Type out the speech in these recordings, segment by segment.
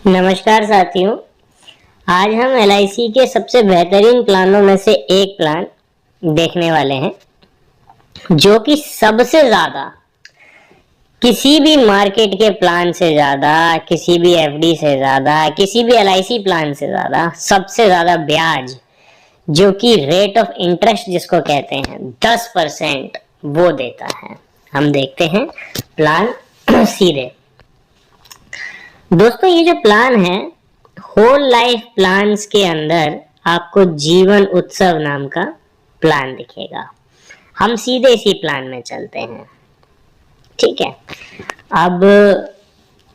नमस्कार साथियों। आज हम एलआईसी के सबसे बेहतरीन प्लानों में से एक प्लान देखने वाले हैं जो कि सबसे ज़्यादा किसी भी मार्केट के प्लान से ज़्यादा, किसी भी एफडी से ज़्यादा, किसी भी एलआईसी प्लान से ज़्यादा सबसे ज़्यादा ब्याज जो कि रेट ऑफ इंटरेस्ट जिसको कहते हैं 10% वो देता है। हम देखते हैं प्लान सीधे। दोस्तों, ये जो प्लान है होल लाइफ प्लान्स के अंदर आपको जीवन उत्सव नाम का प्लान दिखेगा। हम सीधे इसी प्लान में चलते हैं, ठीक है। अब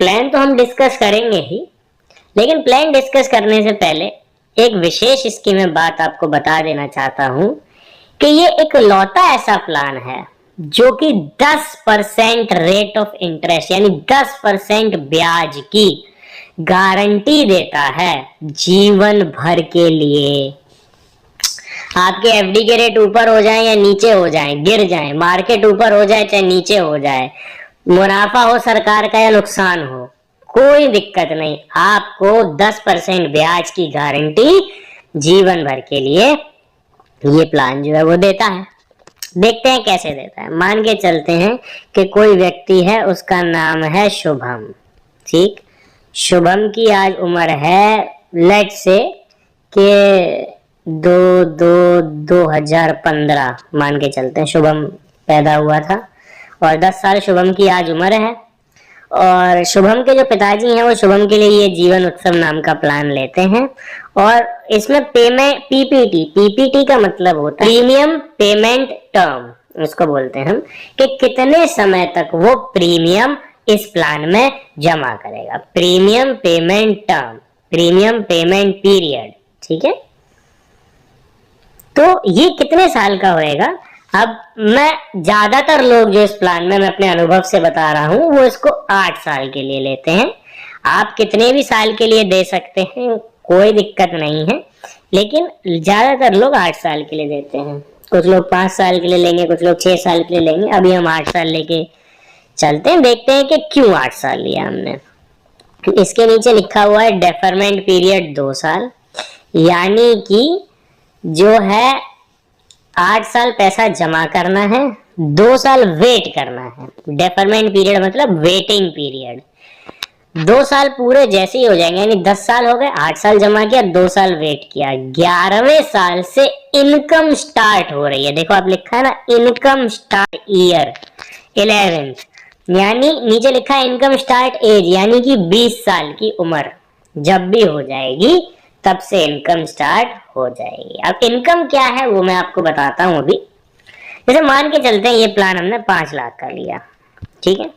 प्लान तो हम डिस्कस करेंगे ही, लेकिन प्लान डिस्कस करने से पहले एक विशेष इसकी मैं बात आपको बता देना चाहता हूं कि ये एक लौता ऐसा प्लान है जो कि 10% रेट ऑफ इंटरेस्ट यानी 10% ब्याज की गारंटी देता है जीवन भर के लिए। आपके एफडी के रेट ऊपर हो जाए या नीचे हो जाए, गिर जाए, मार्केट ऊपर हो जाए चाहे नीचे हो जाए, मुनाफा हो सरकार का या नुकसान हो, कोई दिक्कत नहीं, आपको 10% ब्याज की गारंटी जीवन भर के लिए ये प्लान जो है वो देता है। देखते हैं कैसे देता है। मान के चलते हैं कि कोई व्यक्ति है, उसका नाम है शुभम, ठीक। शुभम की आज उम्र है लेट से कि 2015 मान के चलते हैं शुभम पैदा हुआ था और 10 साल शुभम की आज उम्र है। और शुभम के जो पिताजी हैं वो शुभम के लिए ये जीवन उत्सव नाम का प्लान लेते हैं और इसमें पेमेंट पीपीटी का मतलब होता है प्रीमियम पेमेंट टर्म, उसको बोलते हैं हम, कि कितने समय तक वो प्रीमियम इस प्लान में जमा करेगा। Premium payment term, premium payment period, ठीक है। तो ये कितने साल का होएगा? अब मैं ज्यादातर लोग जो इस प्लान में मैं अपने अनुभव से बता रहा हूं वो इसको 8 साल के लिए लेते हैं। आप कितने भी साल के लिए दे सकते हैं, कोई दिक्कत नहीं है, लेकिन ज्यादातर लोग 8 साल के लिए देते हैं। कुछ लोग 5 साल के लिए लेंगे, कुछ लोग 6 साल के लिए लेंगे। अभी हम 8 साल लेके चलते हैं, देखते हैं कि क्यों 8 साल लिया हमने। इसके नीचे लिखा हुआ है डेफरमेंट पीरियड 2 साल, यानी कि जो है 8 साल पैसा जमा करना है, 2 साल वेट करना है। डेफरमेंट पीरियड मतलब वेटिंग पीरियड। 2 साल पूरे जैसे ही हो जाएंगे, यानी 10 साल हो गए, 8 साल जमा किया, 2 साल वेट किया, 11वें साल से इनकम स्टार्ट हो रही है। देखो आप लिखा है ना, इनकम स्टार्ट ईयर 11th, यानी नीचे लिखा है इनकम स्टार्ट एज, यानी कि 20 साल की उम्र जब भी हो जाएगी तब से इनकम स्टार्ट हो जाएगी। अब इनकम क्या है वो मैं आपको बताता हूं अभी। जैसे मान के चलते हैं ये प्लान हमने 5 लाख का लिया, ठीक है,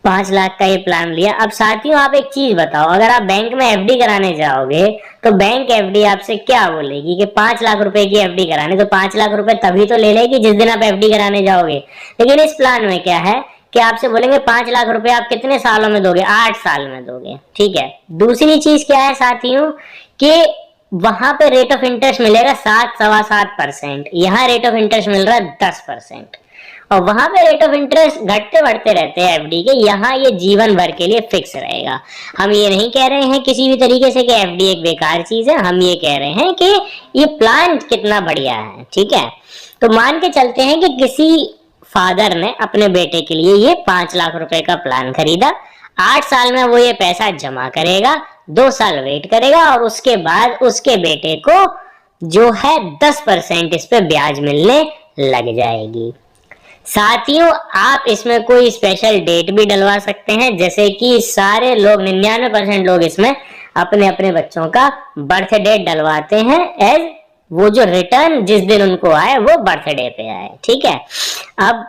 5 लाख का ये प्लान लिया। अब साथियों आप एक चीज बताओ, अगर आप बैंक में एफडी कराने जाओगे तो बैंक एफडी आपसे क्या बोलेगी कि 5 लाख रुपए की एफडी कराने, तो 5 लाख रुपए तभी तो ले लेगी जिस दिन आप एफडी कराने जाओगे। लेकिन इस प्लान में क्या है कि आपसे बोलेंगे 5 लाख रुपए आप कितने सालों में दोगे? 8 साल में दोगे, ठीक है। दूसरी चीज क्या है साथियों कि वहां पे रेट ऑफ इंटरेस्ट मिलेगा 7-7.25%, यहाँ रेट ऑफ इंटरेस्ट मिल रहा है 10%, और वहां पे रेट ऑफ इंटरेस्ट घटते बढ़ते रहते हैं एफडी के, यहाँ ये जीवन भर के लिए फिक्स रहेगा। हम ये नहीं कह रहे हैं किसी भी तरीके से कि एफडी एक बेकार चीज है, हम ये कह रहे हैं कि ये प्लान कितना बढ़िया है, ठीक है। तो मान के चलते हैं कि किसी फादर ने अपने बेटे के लिए ये 5 लाख रुपए का प्लान खरीदा, 8 साल में वो ये पैसा जमा करेगा, 2 साल वेट करेगा और उसके बाद उसके बेटे को जो है 10% इस पे ब्याज मिलने लग जाएगी। साथियों आप इसमें कोई स्पेशल डेट भी डलवा सकते हैं, जैसे कि सारे लोग 99% लोग इसमें अपने अपने बच्चों का बर्थ डेट डलवाते हैं, एज वो जो रिटर्न जिस दिन उनको आए वो बर्थडे पे आए, ठीक है। अब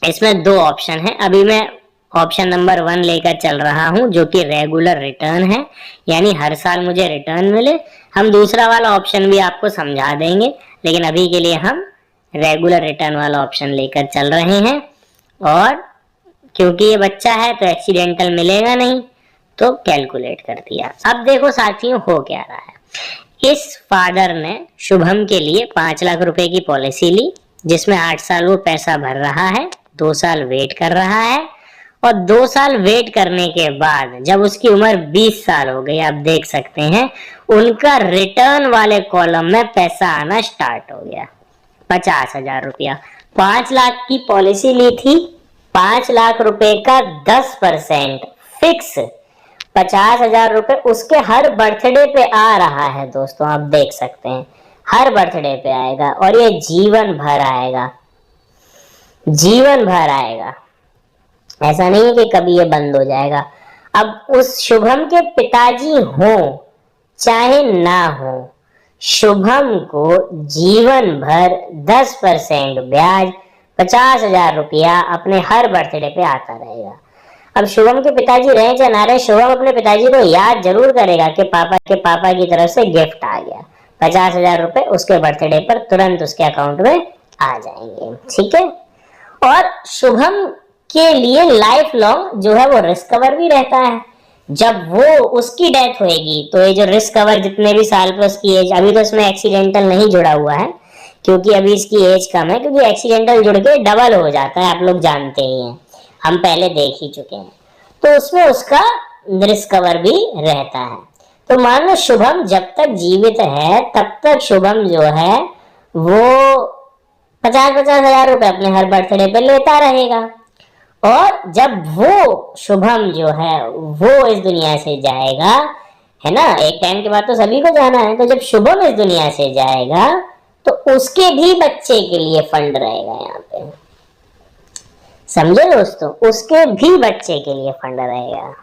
इसमें 2 ऑप्शन है, अभी मैं ऑप्शन नंबर 1 लेकर चल रहा हूं जो कि रेगुलर रिटर्न है, यानी हर साल मुझे रिटर्न मिले। हम दूसरा वाला ऑप्शन भी आपको समझा देंगे, लेकिन अभी के लिए हम रेगुलर रिटर्न वाला ऑप्शन लेकर चल रहे हैं। और क्योंकि ये बच्चा है तो एक्सीडेंटल मिलेगा नहीं, तो कैलकुलेट कर दिया। अब देखो साथियों हो क्या रहा है, इस फादर ने शुभम के लिए 5 लाख रुपए की पॉलिसी ली जिसमें 8 साल वो पैसा भर रहा है, 2 साल वेट कर रहा है और 2 साल वेट करने के बाद जब उसकी उम्र 20 साल हो गई, आप देख सकते हैं उनका रिटर्न वाले कॉलम में पैसा आना स्टार्ट हो गया, 50,000 रुपया। 5 लाख की पॉलिसी ली थी, 5 लाख रुपए का 10% फिक्स 50,000 रुपए उसके हर बर्थडे पे आ रहा है दोस्तों, आप देख सकते हैं हर बर्थडे पे आएगा और ये जीवन भर आएगा, जीवन भर आएगा, ऐसा नहीं है कि कभी ये बंद हो जाएगा। अब उस शुभम के पिताजी हो चाहे ना हो, शुभम को जीवन भर 10% ब्याज 50,000 रुपया अपने हर बर्थडे पे आता रहेगा। अब शुभम के पिताजी रहे चाहे ना रहे, शुभम अपने पिताजी को याद जरूर करेगा कि पापा की तरफ से गिफ्ट आ गया, 50,000 रुपए उसके बर्थडे पर तुरंत उसके अकाउंट में आ जाएंगे, ठीक है। और शुभम के लिए लाइफ लॉन्ग जो है वो रिस्क कवर भी रहता है। जब वो उसकी डेथ होएगी तो ये जो रिस्क कवर जितने भी साल पे उसकी एज, अभी तो इसमें एक्सीडेंटल नहीं जुड़ा हुआ है क्योंकि अभी इसकी एज कम है, क्योंकि एक्सीडेंटल जुड़ के डबल हो जाता है, आप लोग जानते ही हैं, हम पहले देख ही चुके हैं, तो उसमें उसका रिस्क कवर भी रहता है। तो मान लो शुभम जब तक जीवित है तब तक शुभम जो है वो 50,000 रुपए अपने हर बर्थडे पे लेता रहेगा, और जब वो शुभम जो है वो इस दुनिया से जाएगा, है ना, एक टाइम के बाद तो सभी को जाना है, तो जब शुभम इस दुनिया से जाएगा तो उसके भी बच्चे के लिए फंड रहेगा यहाँ पे, समझे दोस्तों, उसके भी बच्चे के लिए फंड रहेगा,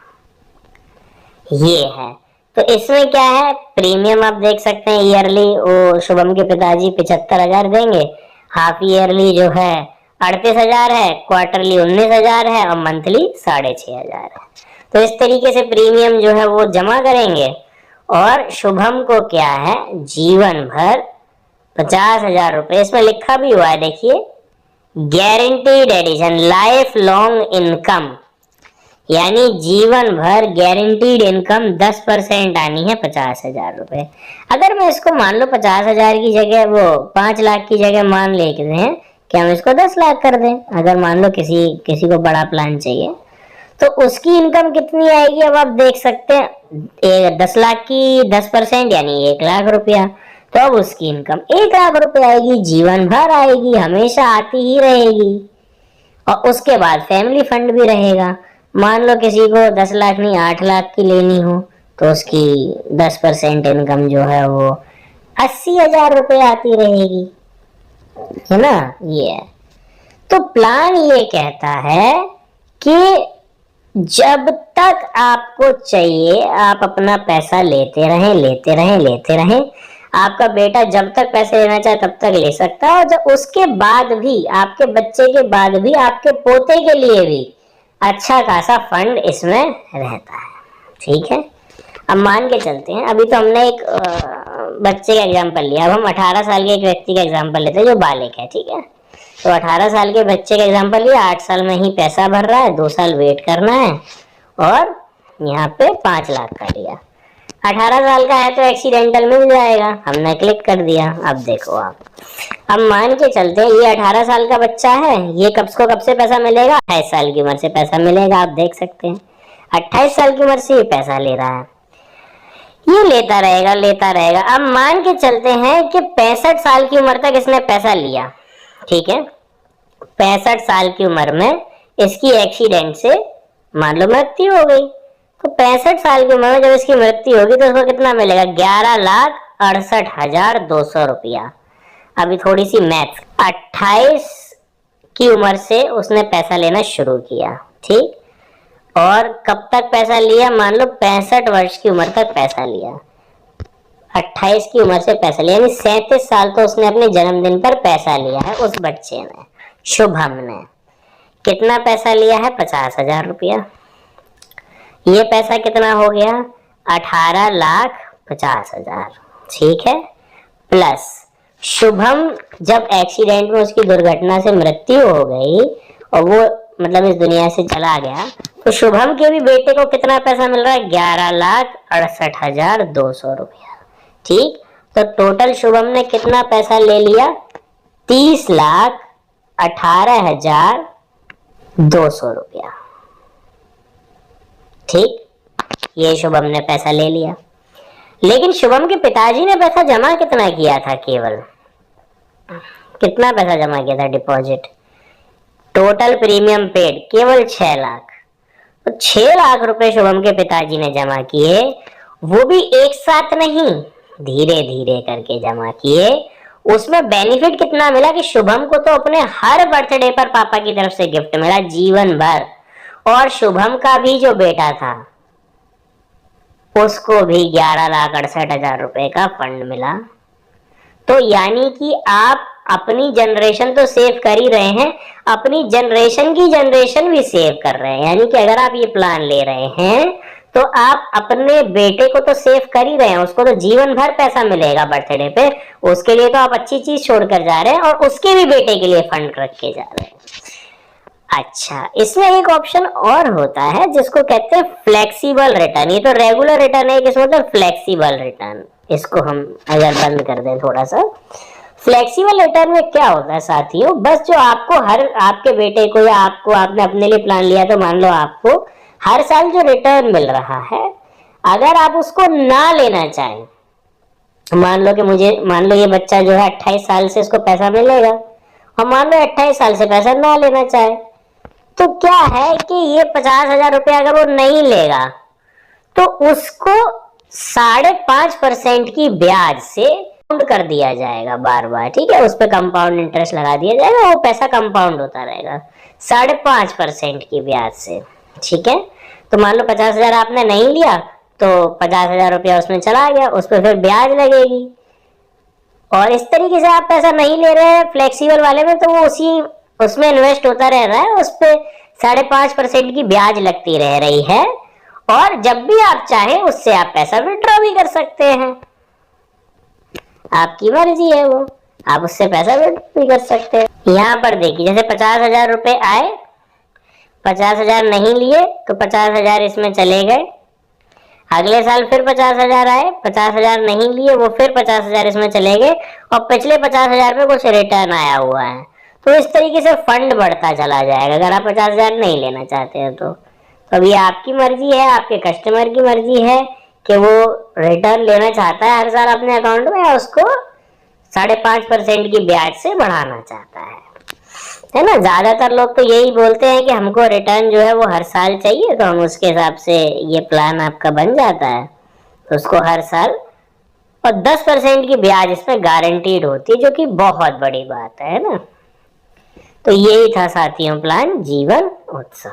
ये है। तो इसमें क्या है, प्रीमियम आप देख सकते हैं ईयरली वो शुभम के पिताजी 75,000 देंगे, हाफ ईयरली जो है 38,000 है, क्वार्टरली 19,000 है और मंथली 6,500 है। तो इस तरीके से प्रीमियम जो है वो जमा करेंगे और शुभम को क्या है जीवन भर 50,000 रुपए, इसमें लिखा भी हुआ है देखिए, guaranteed addition lifelong income, यानी जीवन भर गारंटीड इनकम 10% आनी है 50,000 रुपए। अगर मैं इसको मान लो 50,000 की जगह वो 5 लाख की जगह मान लेते हैं कि हम इसको 10 लाख कर दें, अगर मान लो किसी को बड़ा प्लान चाहिए तो उसकी इनकम कितनी आएगी, अब आप देख सकते हैं 10 लाख की 10% यानी 1 लाख रुपया, तो अब उसकी इनकम 1 लाख रुपए आएगी, जीवन भर आएगी, हमेशा आती ही रहेगी। और उसके बाद फैमिली फंड भी रहेगा, मान लो किसी को 10 लाख नहीं 8 लाख की लेनी हो तो उसकी 10% इनकम जो है वो 80,000 रुपए आती रहेगी, है ना, ये है। तो प्लान ये कहता है कि जब तक आपको चाहिए आप अपना पैसा लेते रहें, आपका बेटा जब तक पैसे लेना चाहे तब तक ले सकता है, और जब उसके बाद भी, आपके बच्चे के बाद भी, आपके पोते के लिए भी अच्छा खासा फंड इसमें रहता है, ठीक है। अब मान के चलते हैं, अभी तो हमने एक बच्चे का एग्जाम्पल लिया, अब हम 18 साल के एक व्यक्ति का एग्जाम्पल लेते हैं जो बालिक है, ठीक है। तो 18 साल के बच्चे का एग्जाम्पल लिया, 8 साल में ही पैसा भर रहा है, 2 साल वेट करना है, और यहाँ पे 5 लाख का लिया। 18 साल का है तो एक्सीडेंटल मिल जाएगा, हमने क्लिक कर दिया। अब देखो आप, अब मान के चलते हैं ये 18 साल का बच्चा है, ये कब से पैसा मिलेगा, 28 साल की उम्र से पैसा मिलेगा, आप देख सकते हैं 28 साल की उम्र से ये पैसा ले रहा है, ये लेता रहेगा। अब मान के चलते हैं कि 65 साल की उम्र तक इसने पैसा लिया, ठीक है। 65 साल की उम्र में इसकी एक्सीडेंट से मान लो मृत्यु हो गई, तो 65 साल की उम्र में जब इसकी मृत्यु होगी तो उसको कितना मिलेगा, 11,68,200 रुपया। अभी थोड़ी सी मैथ, 28 की उम्र से उसने पैसा लेना शुरू किया, ठीक, और कब तक पैसा लिया, मान लो 65 वर्ष की उम्र तक पैसा लिया, 28 की उम्र से पैसा लिया, यानी 37 साल तो उसने अपने जन्मदिन पर पैसा लिया है। उस बच्चे ने, शुभम ने कितना पैसा लिया है, 50,000 रुपया। ये पैसा कितना हो गया, 18,50,000, ठीक है। प्लस शुभम जब एक्सीडेंट में उसकी दुर्घटना से मृत्यु हो गई और वो मतलब इस दुनिया से चला गया, तो शुभम के भी बेटे को कितना पैसा मिल रहा है, 11,68,200 रुपया, ठीक। तो टोटल शुभम ने कितना पैसा ले लिया, 30,18,200 रुपया, ठीक, ये शुभम ने पैसा ले लिया, लेकिन शुभम के पिताजी ने पैसा जमा कितना किया था? केवल कितना पैसा जमा किया था डिपॉजिट? टोटल प्रीमियम पेड केवल 6 लाख। तो 6 लाख रुपए शुभम के पिताजी ने जमा किए, वो भी एक साथ नहीं, धीरे धीरे करके जमा किए। उसमें बेनिफिट कितना मिला कि शुभम को तो अपने हर बर्थडे पर पापा की तरफ से गिफ्ट मिला जीवन भर, और शुभम का भी जो बेटा था उसको भी 11,68,000 रुपए का फंड मिला। तो यानी कि आप अपनी जनरेशन तो सेव कर ही रहे हैं, अपनी जनरेशन की जनरेशन भी सेव कर रहे हैं। यानी कि अगर आप ये प्लान ले रहे हैं तो आप अपने बेटे को तो सेव कर ही रहे हैं, उसको तो जीवन भर पैसा मिलेगा बर्थडे पे, उसके लिए तो आप अच्छी चीज छोड़कर जा रहे हैं, और उसके भी बेटे के लिए फंड रख के जा रहे हैं। अच्छा, इसमें एक ऑप्शन और होता है जिसको कहते हैं फ्लेक्सिबल रिटर्न। ये तो रेगुलर रिटर्न है, इसमें मतलब फ्लेक्सिबल रिटर्न। इसको हम अगर बंद कर दें थोड़ा सा, फ्लेक्सिबल रिटर्न में क्या होता है साथियों, बस जो आपको आपके बेटे को या आपको, आपने अपने लिए प्लान लिया तो मान लो आपको हर साल जो रिटर्न मिल रहा है, अगर आप उसको ना लेना चाहें, मान लो ये बच्चा जो है 28 साल से इसको पैसा मिलेगा, और मान लो 28 साल से पैसा ना लेना चाहे, तो क्या है कि ये 50,000 रुपये अगर वो नहीं लेगा तो उसको 5.5% की ब्याज से कर दिया जाएगा बार बार। ठीक है, उस पर कंपाउंड इंटरेस्ट लगा दिया जाएगा, वो पैसा कंपाउंड होता रहेगा 5.5% की ब्याज से। ठीक है, तो मान लो 50,000 आपने नहीं लिया तो 50,000 रुपया उसमें चला गया, उस पर फिर ब्याज लगेगी। और इस तरीके से आप पैसा नहीं ले रहे हैं फ्लेक्सिबल वाले में, तो वो उसमें इन्वेस्ट होता रह रहा है, उस पर 5.5% की ब्याज लगती रह रही है, और जब भी आप चाहें उससे आप पैसा विड्रॉ भी कर सकते हैं। आपकी मर्जी है, वो आप उससे पैसा विड्रॉ भी कर सकते हैं। यहाँ पर देखिए, जैसे 50,000 रुपए आए, 50,000 नहीं लिए तो 50,000 इसमें चले गए, अगले साल फिर 50,000 आए, 50,000 नहीं लिए, वो फिर 50,000 इसमें चले गए, और पिछले 50,000 पे कुछ रिटर्न आया हुआ है। तो इस तरीके से फंड बढ़ता चला जाएगा अगर आप 50,000 नहीं लेना चाहते हैं तो। अभी आपकी मर्जी है, आपके कस्टमर की मर्जी है कि वो रिटर्न लेना चाहता है हर साल अपने अकाउंट में, या उसको 5.5% की ब्याज से बढ़ाना चाहता है ना। ज्यादातर लोग तो यही बोलते हैं कि हमको रिटर्न जो है वो हर साल चाहिए, तो हम उसके हिसाब से ये प्लान आपका बन जाता है, तो उसको हर साल, और 10% की ब्याज इसमें गारंटीड होती है, जो कि बहुत बड़ी बात है ना। तो यही था साथियों प्लान जीवन उत्सव।